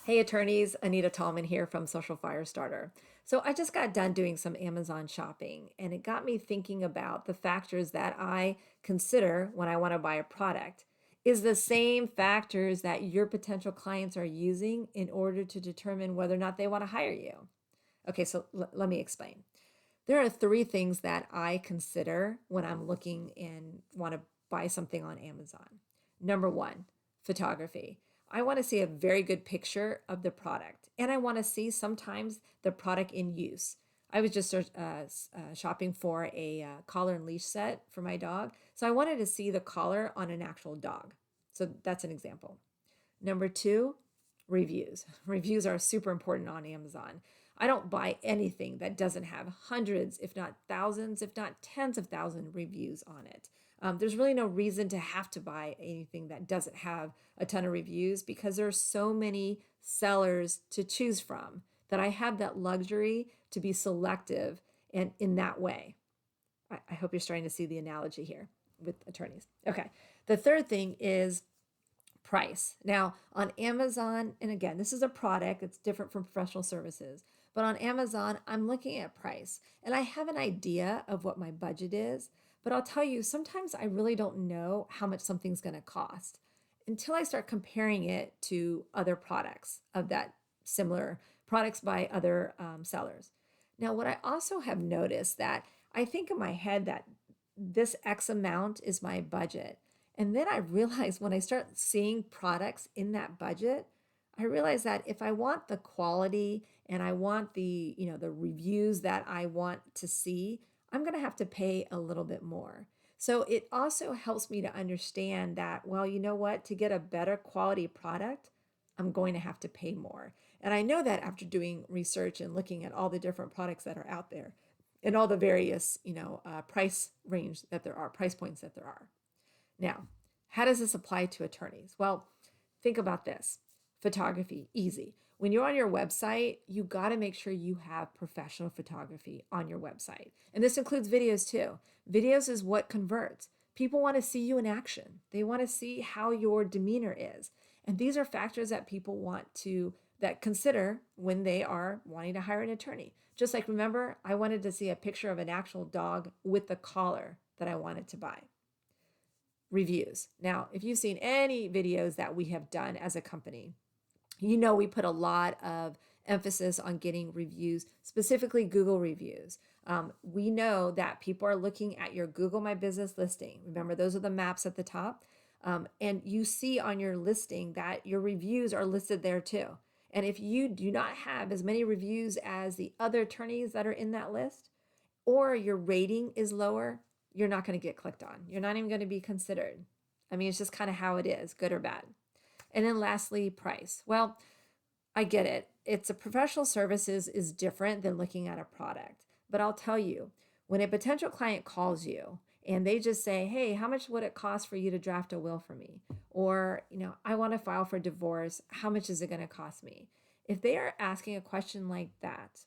Hey attorneys, Anita Tallman here from Social Firestarter. So I just got done doing some Amazon shopping and it got me thinking about the factors that I consider when I want to buy a product. Is the same factors that your potential clients are using in order to determine whether or not they want to hire you. Okay, so let me explain. There are three things that I consider when I'm looking and want to buy something on Amazon. Number one, photography. I want to see a very good picture of the product, and I want to see sometimes the product in use. I was just shopping for a collar and leash set for my dog, so I wanted to see the collar on an actual dog. So that's an example. Number two, reviews. Reviews are super important on Amazon. I don't buy anything that doesn't have hundreds, if not thousands, if not tens of thousands reviews on it. There's really no reason to have to buy anything that doesn't have a ton of reviews because there are so many sellers to choose from that I have that luxury to be selective and in that way. I hope you're starting to see the analogy here with attorneys. Okay. The third thing is price. Now, on Amazon, and again, this is a product, it's different from professional services, but on Amazon, I'm looking at price and I have an idea of what my budget is, but I'll tell you, sometimes I really don't know how much something's going to cost until I start comparing it to other products of that similar products by other sellers. Now, what I also have noticed that I think in my head that this X amount is my budget. And then I realize when I start seeing products in that budget, I realize that if I want the quality and I want the reviews that I want to see, I'm going to have to pay a little bit more. So it also helps me to understand that, well, you know what, to get a better quality product, I'm going to have to pay more. And I know that after doing research and looking at all the different products that are out there and all the various, price range that there are, price points that there are. Now, how does this apply to attorneys? Well, think about this. Photography, easy. When you're on your website, you got to make sure you have professional photography on your website. And this includes videos too. Videos is what converts. People want to see you in action. They want to see how your demeanor is. And these are factors that people want to that consider when they are wanting to hire an attorney. Just like remember, I wanted to see a picture of an actual dog with the collar that I wanted to buy. Reviews. Now, if you've seen any videos that we have done as a company, you know we put a lot of emphasis on getting reviews, specifically Google reviews. We know that people are looking at your Google My Business listing. Remember, those are the maps at the top. And you see on your listing that your reviews are listed there too. And if you do not have as many reviews as the other attorneys that are in that list, or your rating is lower, you're not going to get clicked on. You're not even going to be considered. I mean, it's just kind of how it is, good or bad. And then lastly, price. Well, I get it. It's a professional services is different than looking at a product. But I'll tell you, when a potential client calls you and they just say, "Hey, how much would it cost for you to draft a will for me?" Or, "I want to file for divorce. How much is it going to cost me?" If they are asking a question like that,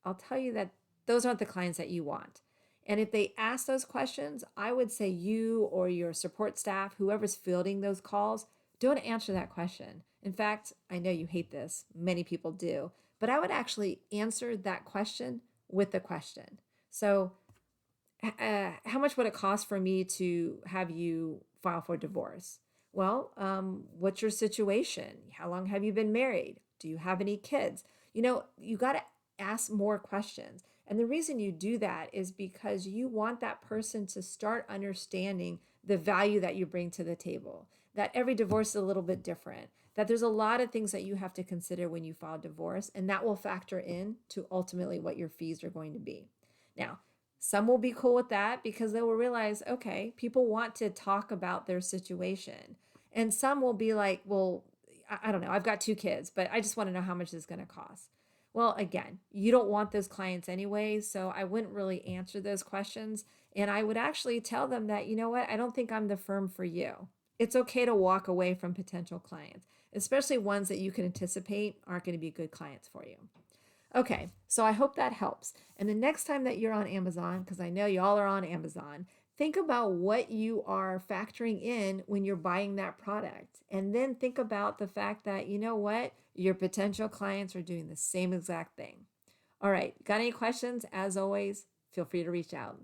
I'll tell you that those aren't the clients that you want. And if they ask those questions, I would say you or your support staff, whoever's fielding those calls, don't answer that question. In fact, I know you hate this, many people do, but I would actually answer that question with the question. So, how much would it cost for me to have you file for divorce? Well, what's your situation? How long have you been married? Do you have any kids? You got to ask more questions. And the reason you do that is because you want that person to start understanding the value that you bring to the table, that every divorce is a little bit different, that there's a lot of things that you have to consider when you file divorce, and that will factor in to ultimately what your fees are going to be. Now, some will be cool with that because they will realize, okay, people want to talk about their situation. And some will be like, well, I don't know, I've got two kids, but I just want to know how much it's going to cost. Well, again, you don't want those clients anyway, so I wouldn't really answer those questions. And I would actually tell them that, you know what, I don't think I'm the firm for you. It's okay to walk away from potential clients, especially ones that you can anticipate aren't going to be good clients for you. Okay, so I hope that helps. And the next time that you're on Amazon, because I know y'all are on Amazon, Think about what you are factoring in when you're buying that product. And then think about the fact that, you know what? Your potential clients are doing the same exact thing. All right. Got any questions? As always, feel free to reach out.